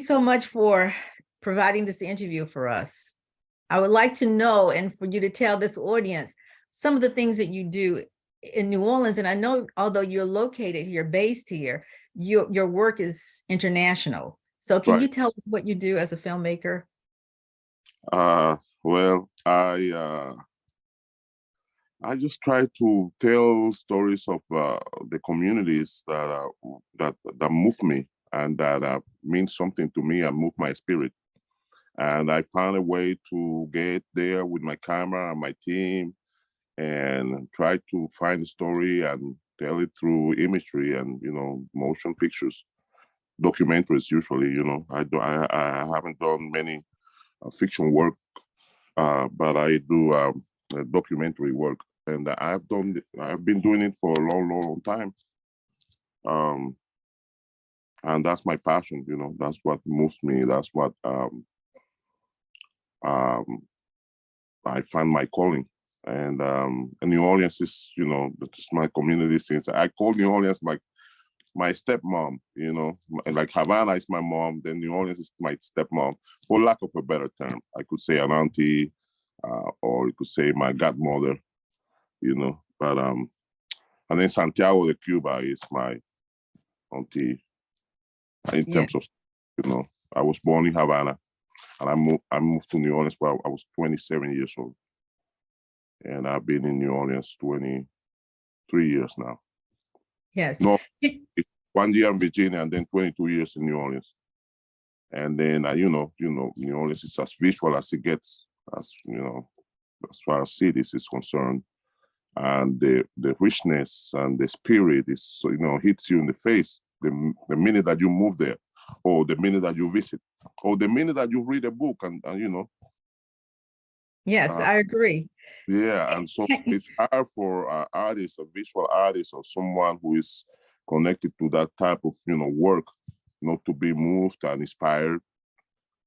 so much for providing this interview for us. I would like to know, and for you to tell this audience, some of the things that you do in New Orleans. And I know, although you're located here, based here, your work is international. So can you Right. tell us what you do as a filmmaker? Well, I just try to tell stories of the communities that move me and that mean something to me and move my spirit. And I found a way to get there with my camera and my team and try to find a story and tell it through imagery and motion pictures, documentaries. Usually, I haven't done many fiction work, but I do documentary work, and I've been doing it for a long, long, long time. And that's my passion. That's what moves me. That's what I find my calling. And New Orleans is, it's my community since I call New Orleans my stepmom, like Havana is my mom, then New Orleans is my stepmom, for lack of a better term. I could say an auntie, or you could say my godmother, but and then Santiago de Cuba is my auntie in terms of, I was born in Havana and I moved to New Orleans when I was 27 years old. And I've been in New Orleans 23 years now. Yes. No, 1 year in Virginia and then 22 years in New Orleans. And then, New Orleans is as visual as it gets, as far as cities is concerned. And the richness and the spirit is, hits you in the face the minute that you move there, or the minute that you visit, or the minute that you read a book and Yes, I agree. Yeah, and so it's hard for artists, a visual artist, or someone who is connected to that type of work, to be moved and inspired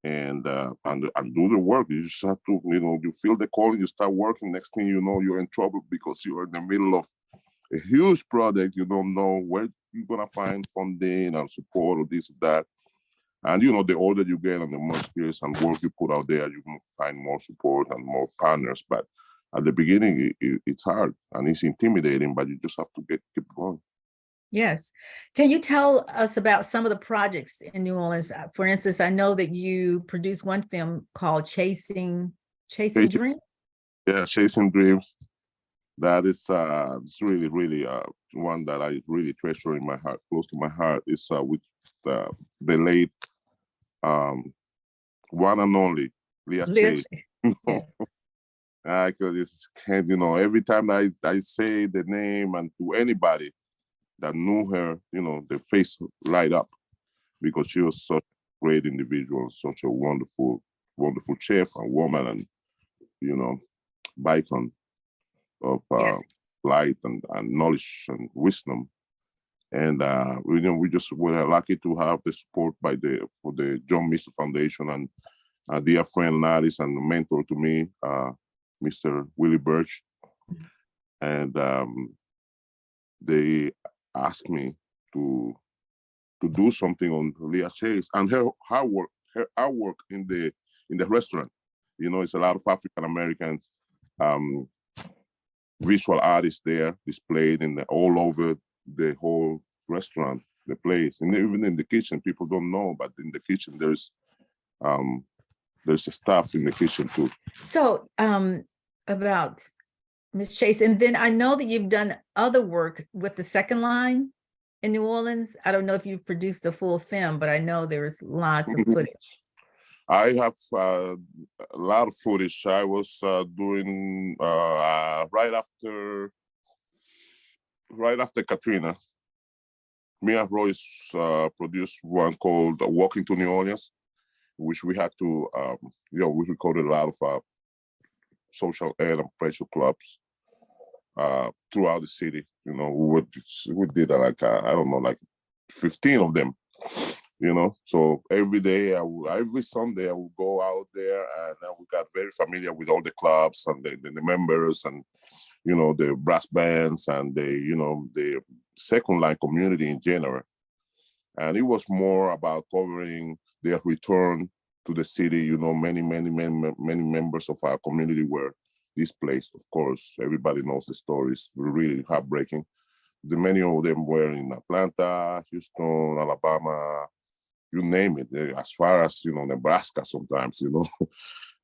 and do the work. You just have to, you feel the calling, you start working. Next thing you know, you're in trouble because you're in the middle of a huge project. You don't know where you're gonna find funding and support or this or that. And the older you get and the more experience and work you put out there, you can find more support and more partners. But at the beginning, it's hard and it's intimidating, but you just have to keep going. Yes. Can you tell us about some of the projects in New Orleans? For instance, I know that you produced one film called Chasing Dreams. Yeah, Chasing Dreams. That is it's really, really one that I really treasure in my heart, close to my heart. Is with the late one and only Leah Chase. Because every time I say the name and to anybody that knew her, their face light up because she was such a great individual, such a wonderful, wonderful chef and woman, and beacon of light and knowledge and wisdom. And we just were lucky to have the support for the John Mitchell Foundation and a dear friend and artist and mentor to me, Mr. Willie Birch. And they asked me to do something on Leah Chase and her artwork in the restaurant. It's a lot of African Americans visual artists there displayed all over the whole restaurant, the place, and even in the kitchen. People don't know, but in the kitchen there's a staff in the kitchen too. So about Ms. Chase, and then I know that you've done other work with the Second Line in New Orleans. I don't know if you've produced a full film, but I know there's lots of footage. I have a lot of footage. I was doing right after Katrina. Me and Royce produced one called Walking to New Orleans, which we had to, we recorded a lot of social and pressure clubs throughout the city. We did like 15 of them. So every day, every Sunday, I would go out there, and we got very familiar with all the clubs and the members, and the brass bands and the Second Line community in general. And it was more about covering they have returned to the city. You know, many members of our community were displaced. Of course, everybody knows the stories. Really heartbreaking. Many of them were in Atlanta, Houston, Alabama, you name it, as far as, you know, Nebraska sometimes, you know.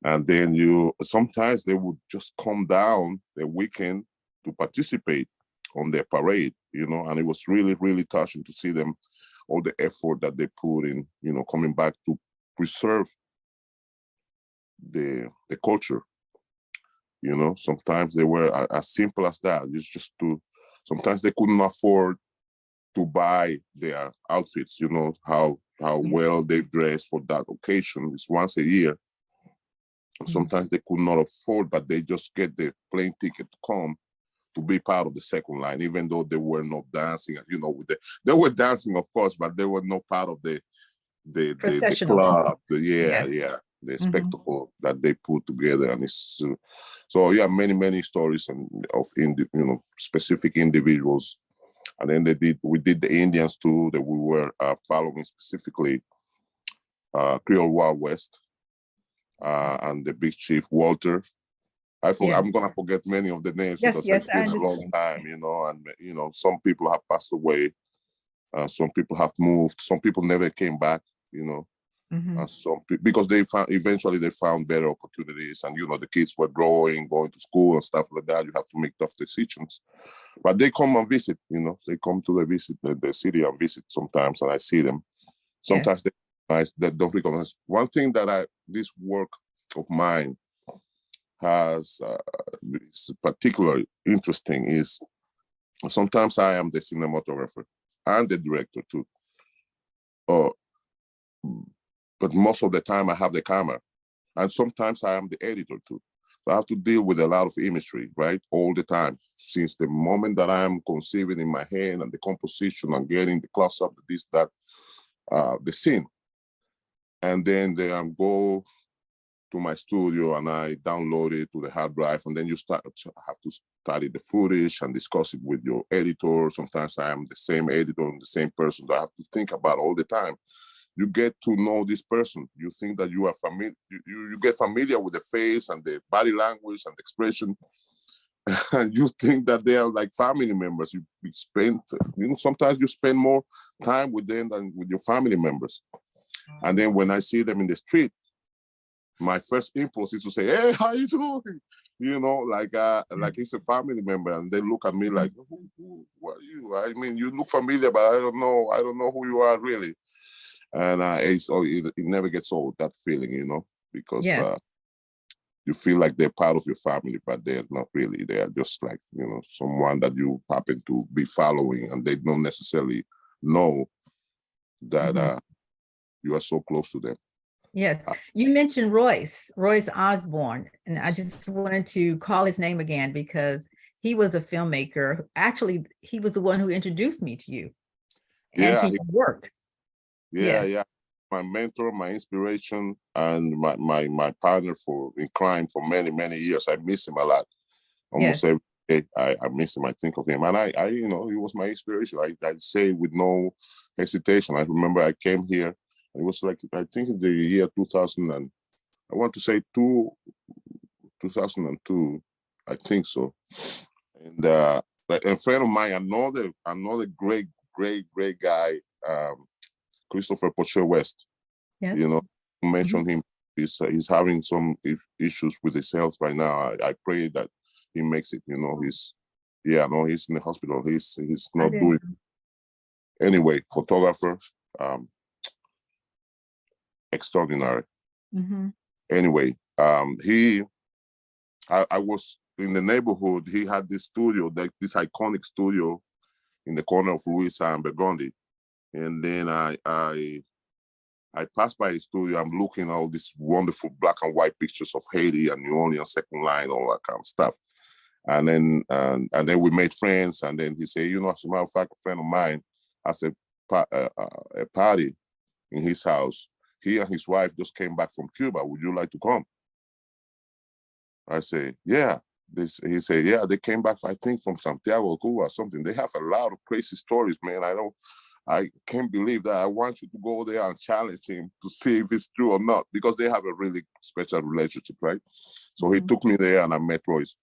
And then sometimes they would just come down the weekend to participate on their parade, you know, and it was really, really touching to see them, all the effort that they put in, you know, coming back to preserve the culture. You know, sometimes they were as simple as that. It's just sometimes they couldn't afford to buy their outfits, you know, how well they dress for that occasion. It's once a year. Sometimes they could not afford, but they just get the plane ticket to come to be part of the second line, even though they were not dancing, you know, they were dancing, of course, but they were not part of the club, the spectacle that they put together. And it's so yeah, many stories of you know, specific individuals. And then we did the Indians too, that we were following specifically Creole Wild West and the big chief Walter. I'm gonna forget many of the names because it's been a long time, you know, and you know, some people have passed away, some people have moved, some people never came back, you know. Some because eventually they found better opportunities, and you know, the kids were growing, going to school and stuff like that. You have to make tough decisions, but they come and visit. You know, they come to visit the city and visit sometimes, and I see them. Sometimes they don't recognize. One thing that this work of mine has is particularly interesting is sometimes I am the cinematographer and the director too. But most of the time I have the camera, and sometimes I am the editor too. So I have to deal with a lot of imagery, right, all the time. Since the moment that I am conceiving in my head and the composition and getting the close up, this, that, the scene, and then I go to my studio and I download it to the hard drive, and then have to study the footage and discuss it with your editor. Sometimes I am the same editor and the same person that I have to think about all the time. You get to know this person. You think that you are familiar. You get familiar with the face and the body language and the expression, and you think that they are like family members. You spend, you know, sometimes you spend more time with them than with your family members. And then when I see them in the street, my first impulse is to say, "Hey, how you doing?" You know, like it's a family member, and they look at me like, who are you? I mean, you look familiar, but I don't know who you are really. And it never gets old, that feeling, you know, because you feel like they're part of your family, but they're not really. They are just like, you know, someone that you happen to be following, and they don't necessarily know that you are so close to them. Yes, you mentioned Royce Osborne, and I just wanted to call his name again because he was a filmmaker. Actually, he was the one who introduced me to you and to your work. Yeah. My mentor, my inspiration, and my partner in crime for many years. I miss him a lot. Almost every day, I miss him. I think of him, and I you know, he was my inspiration. I say with no hesitation. I remember I came here. It was like, I think in the year 2000, and I want to say 2002, I think so. And a friend of mine, another great guy, Christopher Poche West. Yes. You know, mentioned him. He's having some issues with his health right now. I pray that he makes it. You know, he's in the hospital. He's not doing. Anyway, photographer, extraordinary. Anyway, I was in the neighborhood. He had this studio, this iconic studio in the corner of Louisa and Burgundy. And then I passed by his studio. I'm looking at all these wonderful black and white pictures of Haiti and New Orleans, second line, all that kind of stuff. And then we made friends. And then he said, you know, as a matter of fact, a friend of mine has a party in his house. He and his wife just came back from Cuba. Would you like to come? I say, yeah. He said, yeah, they came back, I think, from Santiago, Cuba or something. They have a lot of crazy stories, man. I can't believe that. I want you to go there and challenge him to see if it's true or not, because they have a really special relationship, right? So he took me there and I met Royce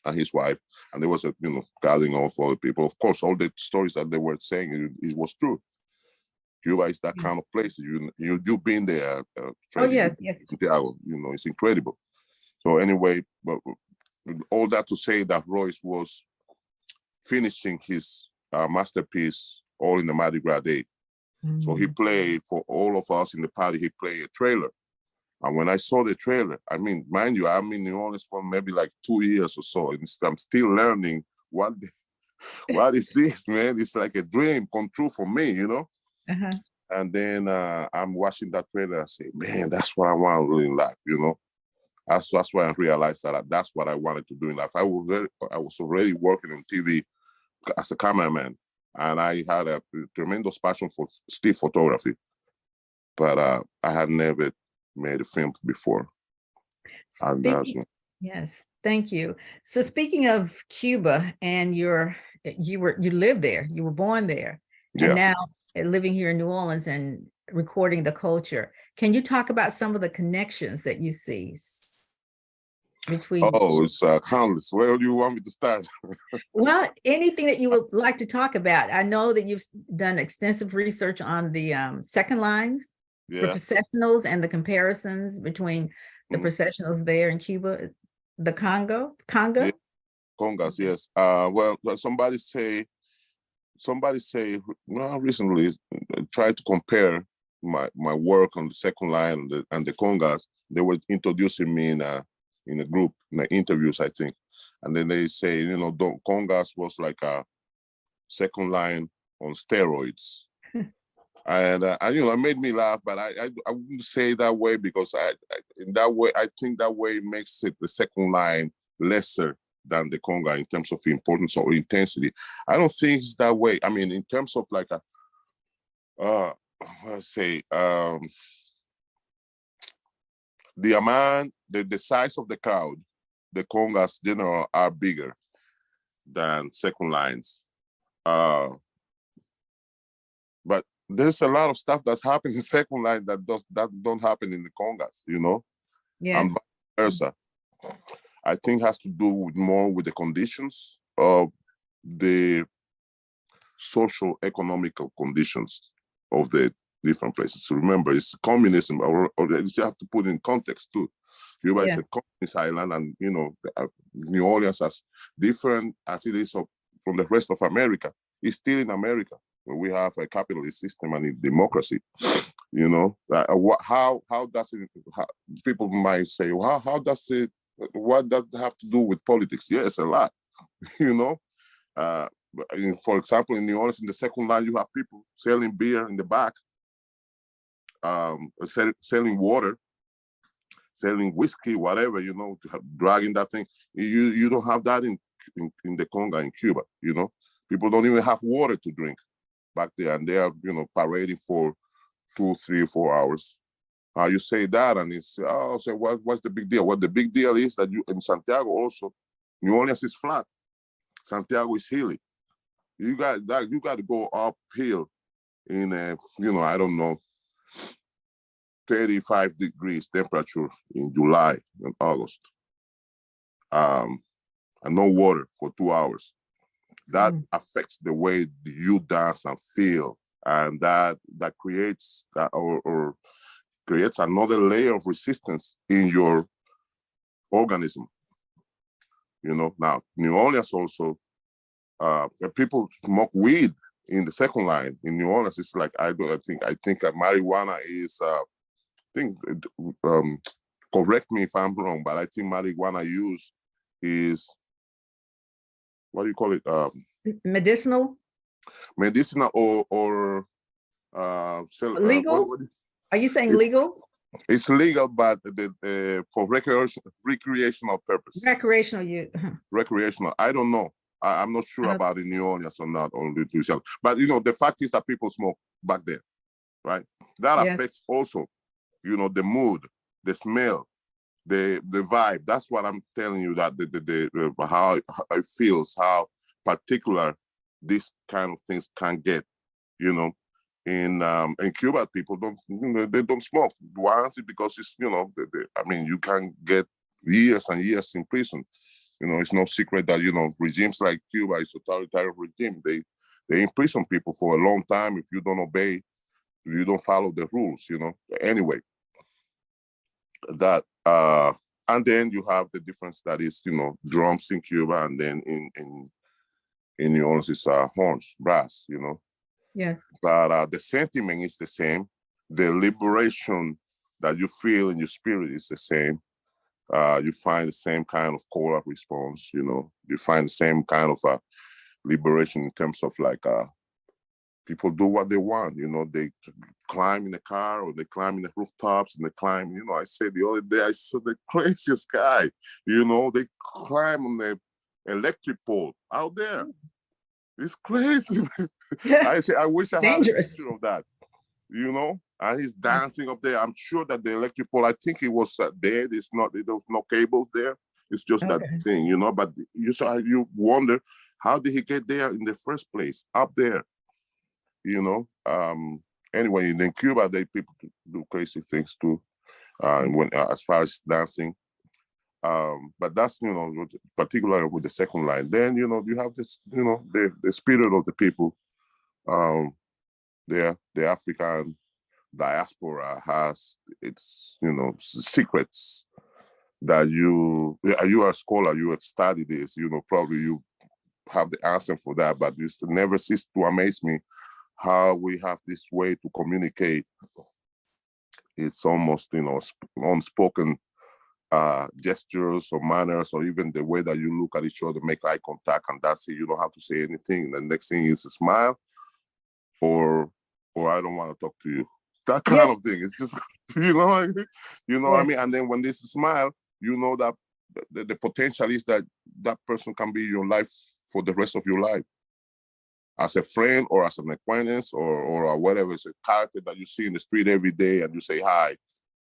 and his wife, and there was a gathering of all the people. Of course, all the stories that they were saying, it was true. Cuba is that kind of place. You've been there, Oh, Freddie. yes, yes. Santiago, it's incredible. So anyway, but all that to say that Royce was finishing his masterpiece all in the Mardi Gras day. So he played for all of us in the party. He played a trailer. And when I saw the trailer, I mean, mind you, I'm in New Orleans for maybe like 2 years or so. And I'm still learning what is this, man? It's like a dream come true for me, Uh-huh. And then I'm watching that trailer. I say, man, that's what I want to do in life, That's why I realized that that's what I wanted to do in life. I was already working on TV as a cameraman, and I had a tremendous passion for still photography, but I had never made a film before. And Yes, thank you. So speaking of Cuba, and you lived there, you were born there, and now living here in New Orleans and recording the culture. Can you talk about some of the connections that you see between? Oh, it's countless. Where do you want me to start? Well, anything that you would like to talk about. I know that you've done extensive research on the second lines, the processionals, and the comparisons between the processionals there in Cuba, the Congo. Yeah. Congas, yes. Well, somebody say recently tried to compare my work on the second line and the Congas. They were introducing me in a group, in the interviews, I think. And then they say, Congas was like a second line on steroids. And it made me laugh, but I wouldn't say it that way, because in that way, I think that way makes it the second line lesser than the conga in terms of importance or intensity. I don't think it's that way. I mean, in terms of like the amount, the size of the crowd, the congas general are bigger than second lines. But there's a lot of stuff that's happening in second line that don't happen in the congas, Yes. And vice versa. I think has to do more with the conditions of the social economical conditions of the different places. So remember, it's communism, or you have to put in context too. Cuba is a communist island, and New Orleans, as different as it is from the rest of America, is still in America, where we have a capitalist system and a democracy. How does it? People might say, well, how does it? What does it have to do with politics? Yes, a lot. For example, in New Orleans, in the second line, you have people selling beer in the back, selling water, selling whiskey, whatever, dragging that thing. You don't have that in the conga in Cuba. People don't even have water to drink back there, and they are parading for 2, 3, 4 hours. You say that, and it's what's the big deal? What the big deal is that in Santiago also, New Orleans is flat. Santiago is hilly. You got to go uphill in I don't know, 35 degrees temperature in July and August, and no water for 2 hours. That affects the way you dance and feel, and that creates that or creates another layer of resistance in your organism. Now New Orleans also, people smoke weed in the second line. In New Orleans, it's like I think that marijuana is correct me if I'm wrong, but I think marijuana use is, what do you call it? Medicinal or legal? Are you saying legal? It's legal, but for recreational purpose. Recreational use. Recreational. I don't know. I'm not sure about in New Orleans or not, or Louisiana. But the fact is that people smoke back there, right? That affects also, the mood, the smell, the vibe. That's what I'm telling you, that the how it feels, how particular these kind of things can get you know. In Cuba, people don't, they don't smoke. Why is it? Because it's, I mean, you can get years and years in prison. It's no secret that, regimes like Cuba is a totalitarian regime. They imprison people for a long time if you don't obey, you don't follow the rules, Anyway, that, and then you have the difference that is, drums in Cuba, and then in New Orleans it's horns, brass, Yes. But the sentiment is the same. The liberation that you feel in your spirit is the same. You find the same kind of choral response, You find the same kind of liberation in terms of like people do what they want, They climb in the car, or they climb in the rooftops, and they climb. I said the other day I saw the craziest guy. They climb on the electric pole out there. It's crazy. I wish I had a Dangerous. picture of that, and he's dancing up there. I'm sure that the electric pole, I think it was there. There's no cables there. It's just that thing, but you wonder, how did he get there in the first place, up there, Anyway, in Cuba, people do crazy things too, as far as dancing. But that's, particularly with the second line. Then, you have this, the spirit of the people. The African diaspora has its, secrets that you are a scholar, you have studied this, probably you have the answer for that, but it never ceases to amaze me how we have this way to communicate. It's almost, unspoken gestures or manners, or even the way that you look at each other, make eye contact, and that's it. You don't have to say anything. The next thing is a smile, or I don't want to talk to you. That kind of thing. It's just, what I mean? And then when this smile, that the potential is that that person can be your life for the rest of your life. As a friend, or as an acquaintance, or whatever. It's a character that you see in the street every day, and you say hi,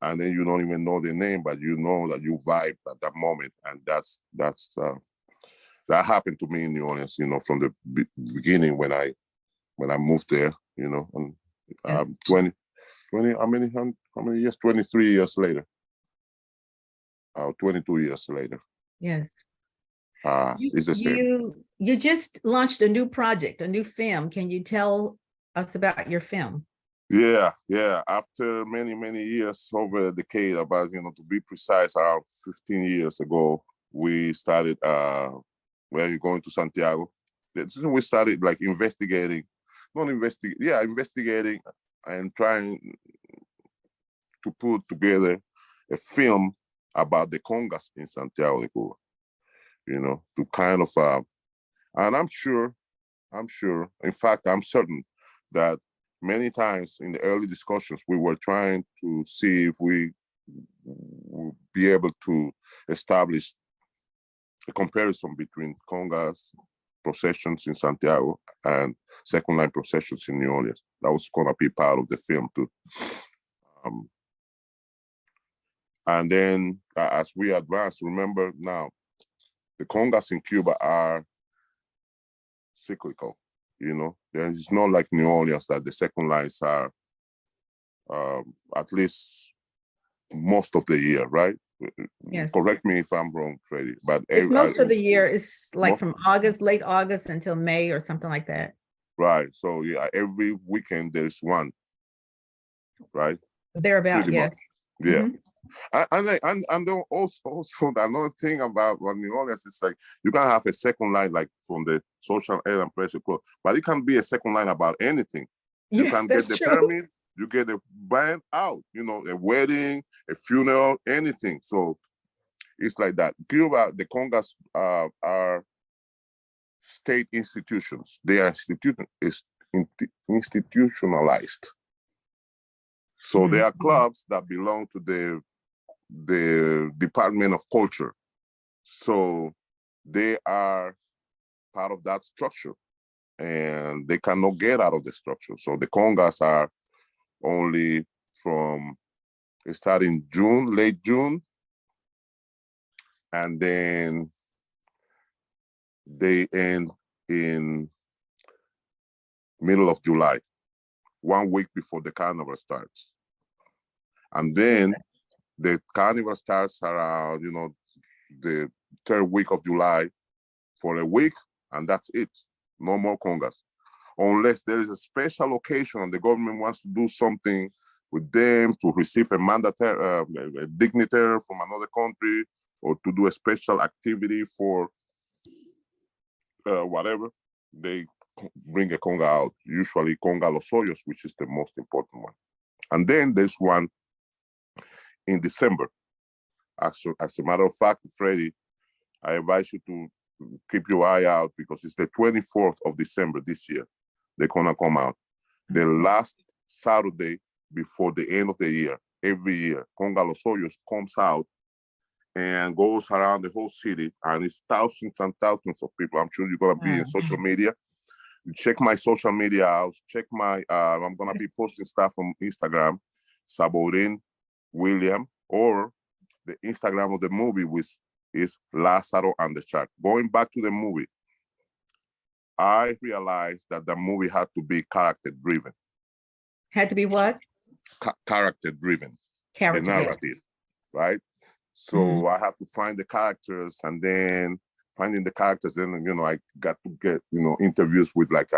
and then you don't even know their name, but you know that you vibed at that moment. And that happened to me in New Orleans, from the beginning when I moved there, and 20, how many years? 23 years later. 22 years later. Yes. It's the same. You just launched a new project, a new film. Can you tell us about your film? Yeah. After many, many years, over a decade, about, to be precise, around 15 years ago, we started, you're going to Santiago. We started like investigating and trying to put together a film about the congas in Santiago de Cuba, to kind of, and I'm sure, in fact, I'm certain that many times in the early discussions, we were trying to see if we would be able to establish a comparison between congas processions in Santiago and second line processions in New Orleans. That was going to be part of the film too. And then as we advance, remember now, the congas in Cuba are cyclical. There is not like New Orleans that the second lines are at least most of the year, right? Yes. Correct me if I'm wrong, Freddie. But most of the year is like from late August until May or something like that. Right. So yeah, every weekend there's one. Right. Thereabout, yes. Yeah. Mm-hmm. And then also another thing about New Orleans is like you can have a second line like from the social air and pleasure club, but it can be a second line about anything. You can get the pyramid, you get a band out, a wedding, a funeral, anything. So it's like that. Cuba, the congas are state institutions. They are institutionalized. So there are clubs that belong to the Department of Culture. So they are part of that structure, and they cannot get out of the structure. So the congas are only they start in June, late June, and then they end in middle of July. 1 week before the carnival starts. And then the carnival starts around, the third week of July for a week, and that's it. No more congas. Unless there is a special occasion and the government wants to do something with them to receive a mandatory a dignitary from another country, or to do a special activity for whatever, they bring a conga out, usually conga los hoyos, which is the most important one. And then there's one in December. As a matter of fact, Freddie, I advise you to keep your eye out, because it's the 24th of December this year. They're gonna come out. The last Saturday before the end of the year, every year, Conga Los Hoyos comes out and goes around the whole city, and it's thousands and thousands of people. I'm sure you're gonna be in social media. Check my social media out. Check my, I'm gonna be posting stuff on Instagram, Sabourin William, or the Instagram of the movie, which is Lázaro and the Shark. Going back to the movie, I realized that the movie had to be character driven. Had to be what? Character driven. Character. The narrative, right? So I have to find the characters, and then finding the characters, then, I got to get, interviews with like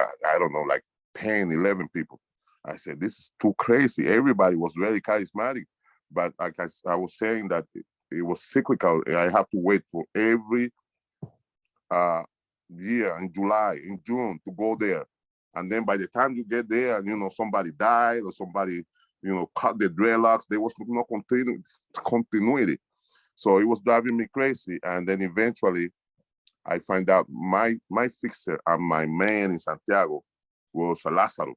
10, 11 people. I said, this is too crazy. Everybody was very charismatic, but like I was saying, that it was cyclical. I have to wait for every year in July, in June, to go there. And then by the time you get there, somebody died, or somebody, cut the dreadlocks. There was no continuity. So it was driving me crazy. And then eventually I find out my fixer and my man in Santiago was Lázaro.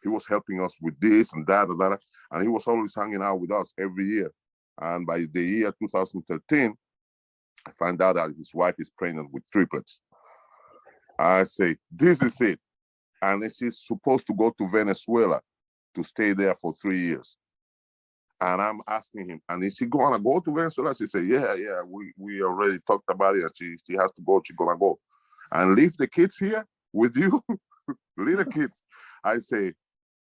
He was helping us with this and that, and he was always hanging out with us every year. And by the year 2013, I find out that his wife is pregnant with triplets. I say, this is it. And she's supposed to go to Venezuela to stay there for 3 years. And I'm asking him, and is she gonna go to Venezuela? She said, yeah, we already talked about it, and she has to go, she's gonna go. And leave the kids here with you, little kids.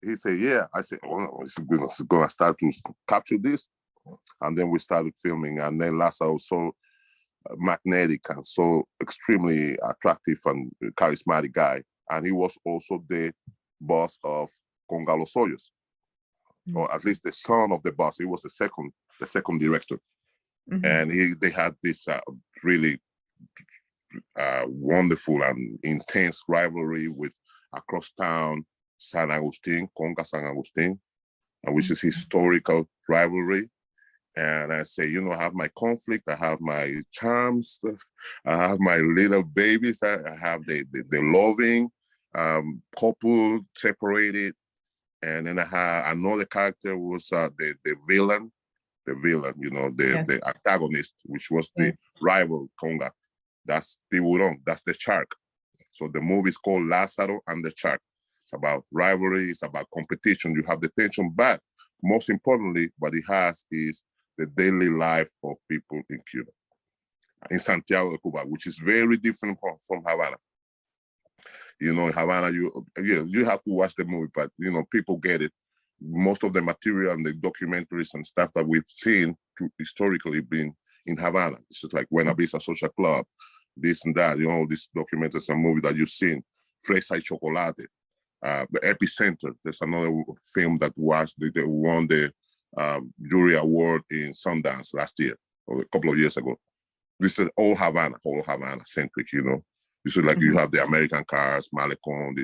He said, yeah. I said, oh, no, it's gonna start to capture this. And then we started filming, and then Lázaro was so magnetic and so extremely attractive and charismatic guy. And he was also the boss of Conga Los Hoyos, or at least the son of the boss. He was the second director. And they had this really wonderful and intense rivalry with across town San Agustin, Conga San Agustin, which is historical rivalry. And I say, I have my conflict, I have my charms, I have my little babies, I have the loving couple separated. And then I had another character was the villain, the antagonist, which was the rival Conga. That's Tiburón, that's the shark. So the movie is called Lázaro and the Shark. It's about rivalry, it's about competition, you have the tension, but most importantly, what it has is the daily life of people in Cuba, in Santiago de Cuba, which is very different from Havana. In Havana, you have to watch the movie, but people get it. Most of the material and the documentaries and stuff that we've seen historically been in Havana. It's just like Buena Vista Social Club, this and that, these documentaries and movies that you've seen, Fresa y Chocolate, the Epicenter. There's another film that they won the jury award in Sundance last year, or a couple of years ago. This is all Havana centric, This is like you have the American cars, Malecon,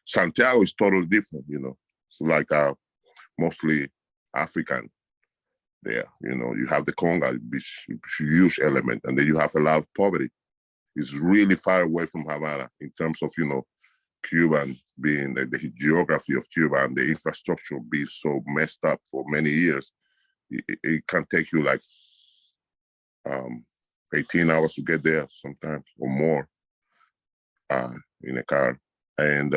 Santiago is totally different, It's like mostly African there, You have the Conga, which huge element, and then you have a lot of poverty. It's really far away from Havana in terms of, Cuba being the geography of Cuba and the infrastructure being so messed up for many years. It can take you like 18 hours to get there sometimes or more in a car. And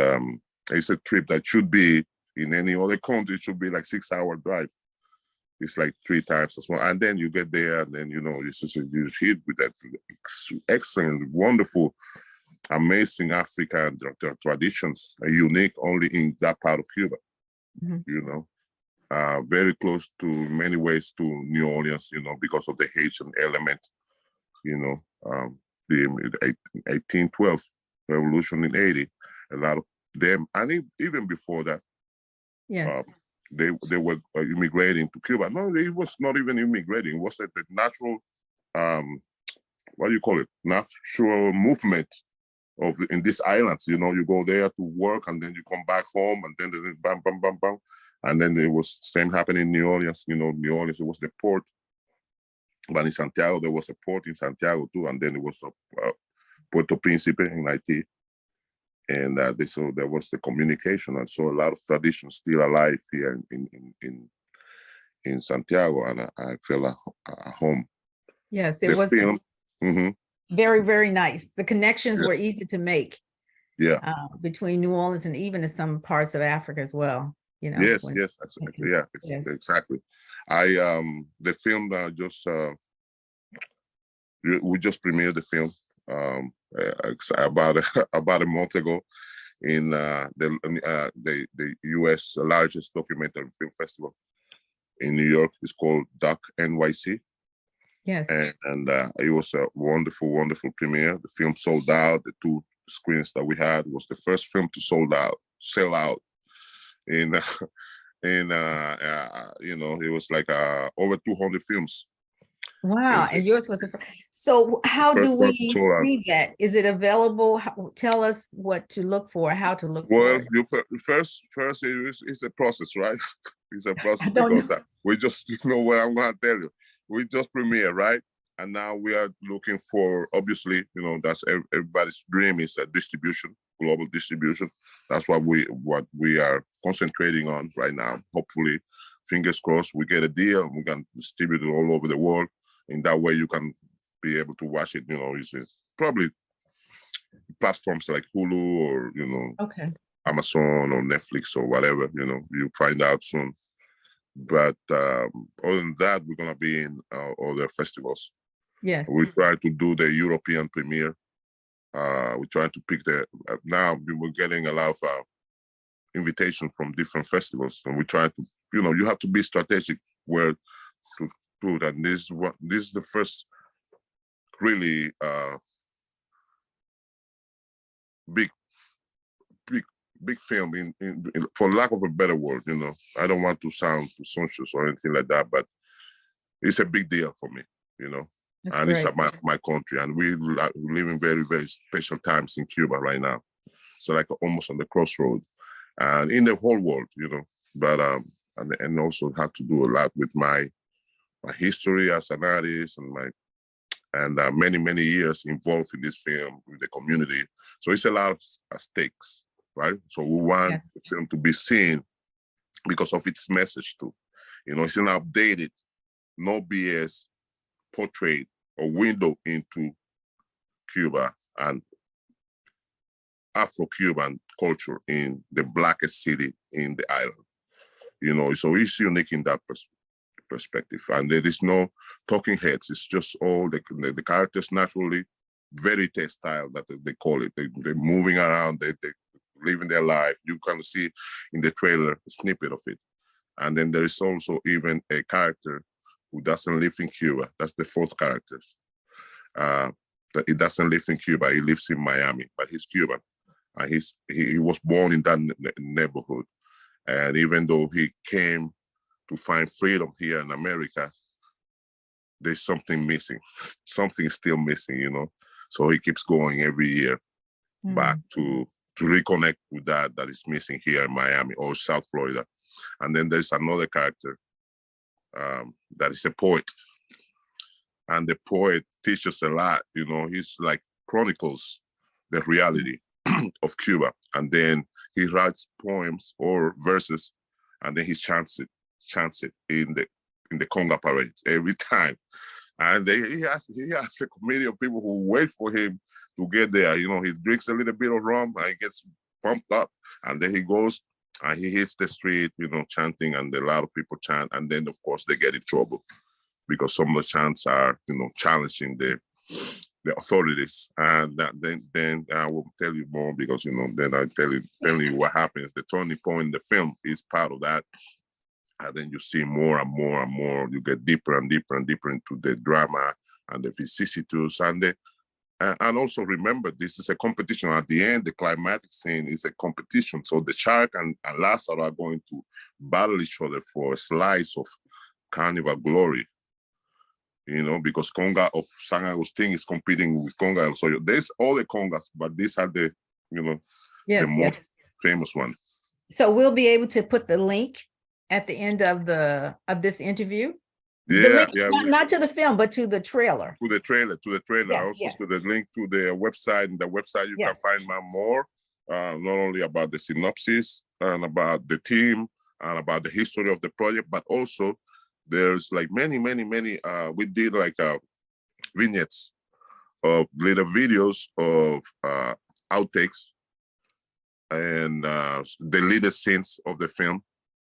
it's a trip that should be in any other country, it should be like 6-hour drive. It's like 3 times as well. And then you get there and then, you hit with that excellent, wonderful, amazing African traditions, unique only in that part of Cuba. Mhm. you know, very close to many ways to New Orleans, you know, because of the Haitian element, you know, the 1812 revolution in 80, a lot of them, and even before that, uh, Yes. they were immigrating to Cuba. No, it was not even immigrating. It was the natural, um, what do you call it? Natural movement of in these islands. You know, you go there to work and then you come back home and then bam, bam, bam, bam. And then it was same happening in New Orleans. You know, New Orleans, it was the port. But in Santiago, there was a port in Santiago too. And then it was Puerto Príncipe in Haiti. And so there was the communication. And so a lot of traditions still alive here in Santiago. And I feel at home. Yes, it The was film. Mm-hmm. very, very nice. The connections Yeah. were easy to make Yeah. Between New Orleans and even in some parts of Africa as well. You know. Yes, yes, exactly. Yeah, Yes. exactly. The film we just premiered the film about about a month ago in the U.S. largest documentary film festival in New York. It's called Doc NYC, Yes. and it was a wonderful, wonderful premiere. The film sold out. The 2 screens that we had was the first film to sell out in. And you know, it was like over 200 films. Wow. And yours was so how do First one to we sold out. see that? Is it available? Tell us what to look for, how to look for Well, it. first it's a process, right? It's a process I don't because know. we just, you know what I'm going to tell you. We just premiere, right? And now we are looking for, obviously, you know, that's everybody's dream is a distribution, global distribution. That's what we are concentrating on right now. Hopefully, fingers crossed, we get a deal. We can distribute it all over the world. In that way, you can be able to watch it. You know, it's probably platforms like Hulu or, you know, Okay. Amazon or Netflix or whatever, you know, you find out soon. But other than that, we're going to be in other festivals. Yes. We try to do the European premiere. We're trying to pick now we're getting a lot of invitation from different festivals. And we're trying to, you know, you have to be strategic where to do that. And this is the first really big film in for lack of a better word, you know. I don't want to sound presumptuous or anything like that, but it's a big deal for me, you know. That's And great. it's my country, and we live in very, very special times in Cuba right now. So like almost on the crossroad, and in the whole world, you know. But and also have to do a lot with my history as an artist and many years involved in this film with the community. So it's a lot of stakes, right? So we want the film to be seen because of its message too. You know, it's an updated, no BS portrait or window into Cuba and Afro-Cuban culture in the blackest city in the island. You know, so it's unique in that perspective. And there is no talking heads. It's just all the characters naturally, verite style that they call it. They're moving around, they're living their life. You can see in the trailer a snippet of it. And then there is also even a character who doesn't live in Cuba. That's the 4th character. That he doesn't live in Cuba. He lives in Miami, but he's Cuban. And he was born in that neighborhood. And even though he came to find freedom here in America, there's something missing. Something is still missing, you know. So he keeps going every year back to reconnect with that is missing here in Miami or South Florida. And then there's another character that is a poet. And the poet teaches a lot, you know. He's like chronicles the reality of Cuba. And then he writes poems or verses, and then he chants it in the conga parades every time. And he has a committee of people who wait for him to get there. You know, he drinks a little bit of rum and he gets pumped up, and then he goes and he hits the street, you know, chanting, and a lot of people chant, and then of course they get in trouble because some of the chants are, you know, challenging the the authorities, and then I will tell you more because then I tell you what happens. The turning point in the film is part of that, and then you see more and more and more. You get deeper and deeper and deeper into the drama and the vicissitudes and also remember, this is a competition. At the end, the climatic scene is a competition. So the shark and Lazaro are going to battle each other for a slice of carnival glory. Because Conga of San Agustin is competing with Conga del Soyo. There's all the Congas, but these are the most famous one. So we'll be able to put the link at the end of this interview. Yeah, not to the film, but to the trailer. To the trailer. Yes, to the link to the website. And the website you can find more, not only about the synopsis and about the team and about the history of the project, but also there's like many. We did like vignettes of little videos of outtakes and deleted scenes of the film.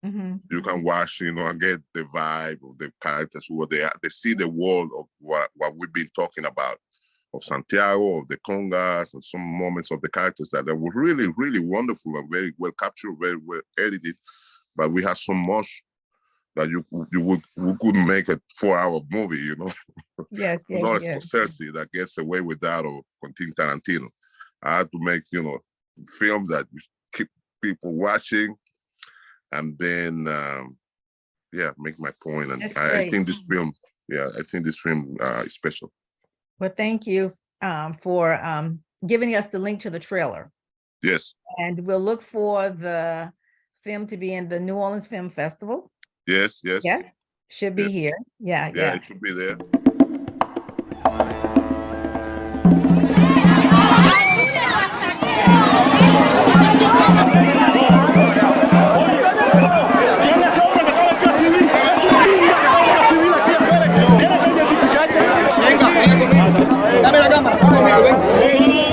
Mm-hmm. You can watch, and get the vibe of the characters who are there. They see the world of what we've been talking about, of Santiago, of the Congas, and some moments of the characters that were really, really wonderful and very well captured, very well edited. But we have so much that we couldn't make a 4-hour movie, Yes. Not Scorsese that gets away with that, or Quentin Tarantino. I had to make, films that keep people watching. And then, make my point. And I think this film, is special. Well, thank you for giving us the link to the trailer. Yes. And we'll look for the film to be in the New Orleans Film Festival. Yes. Should be here. Yeah. It should be there.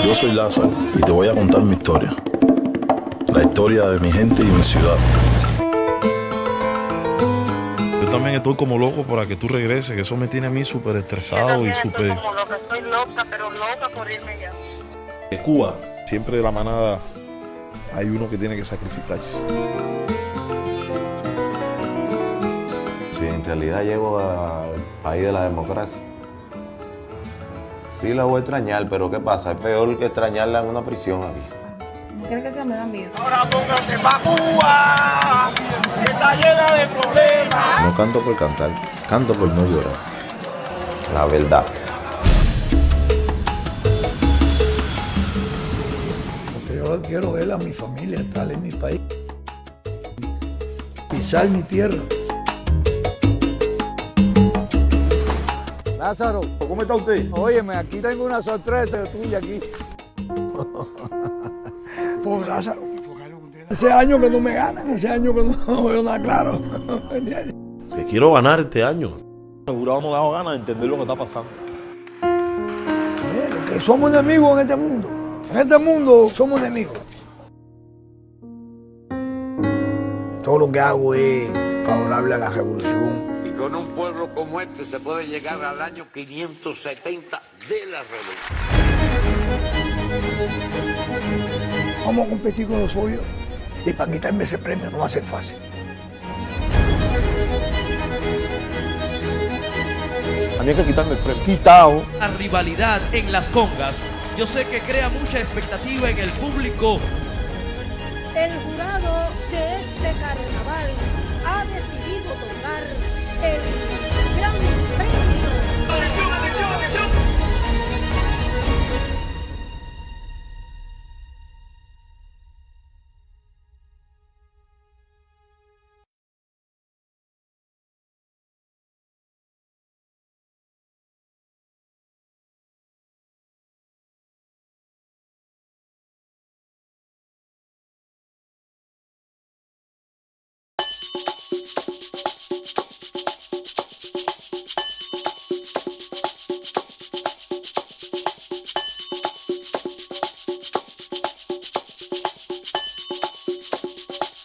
Yo soy Lázaro y te voy a contar mi historia. La historia de mi gente y mi ciudad. Yo también estoy como loco para que tú regreses, que eso me tiene a mí súper estresado y súper... Como loca, estoy loca, pero loca por irme ya. De Cuba, siempre de la manada hay uno que tiene que sacrificarse. Si en realidad llego al país de la democracia, sí la voy a extrañar, pero ¿qué pasa? Es peor que extrañarla en una prisión aquí. ¿Crees que se me da miedo? Ahora póngase pa' Cuba, que está llena de problemas. No canto por cantar, canto por no llorar. La verdad. Porque yo quiero ver a mi familia, estar en mi país, pisar mi tierra. Lázaro, ¿Cómo está usted? óyeme, aquí tengo una sorpresa tuya aquí. Pues Lázaro, ese año que no me ganan, ese año que no veo nada claro. Que quiero ganar este año. Seguro no dado ganas de entender lo que está pasando. Que somos enemigos en este mundo. En este mundo somos enemigos. Todo lo que hago es favorable a la revolución. Y con un pueblo como este se puede llegar al año 570 de la revolución. Vamos a competir con los suyos y para quitarme ese premio no va a ser fácil. A mí hay que quitarme el premio. Quitado. La rivalidad en las congas, yo sé que crea mucha expectativa en el público. El jurado